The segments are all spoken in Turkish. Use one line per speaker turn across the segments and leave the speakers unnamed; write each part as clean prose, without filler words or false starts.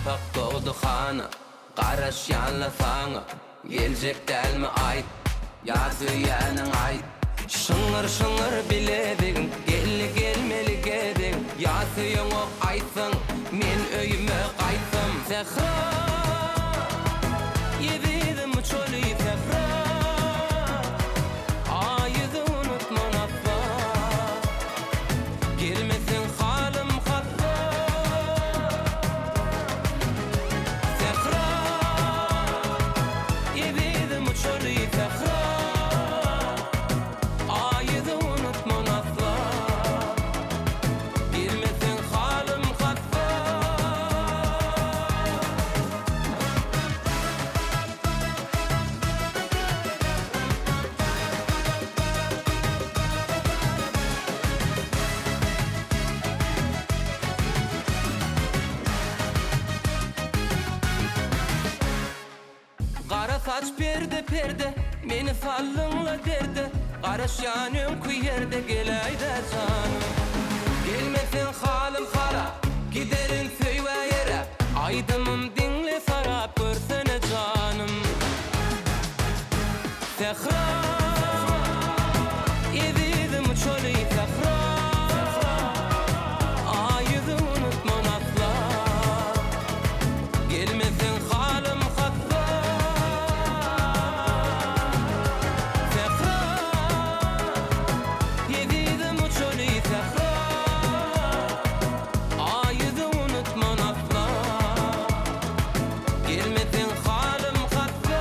Şafak doğdu xana, qaraş yanla sana. Gelecek delmi ayt, yazı yanın ayt. Şıngır şıngır biledin, gelli gelmeli gedin. Yazıyın o aytsın, men öyüme qaytsım. Zehra, yedim çölü zehra. Ayızı unutma nasla, gelmesin halim hatta. Zehra, yedim çölü zehra. Ayızı unutma nasla, gelmesin halim hatta. Qara saç perde perde, meni sallınla derde. Qaraş yanım ku yerde, gelayda canım. Gelmesin halim harap, giderin söyve yere. Aydımım dinle sarap, görsene canım. Zehra, yedim çölü zehra. Ayızı unutma nasla, gelmesin halim hatta. Zehra, yedim çölü zehra. Ayızı unutma nasla, gelmesin halim hatta.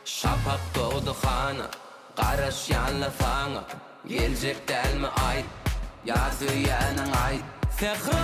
Şafak doğdu xana, qaraş yanla sana. Gelecek delmi ayt, yazı yanın ayt. Zehra,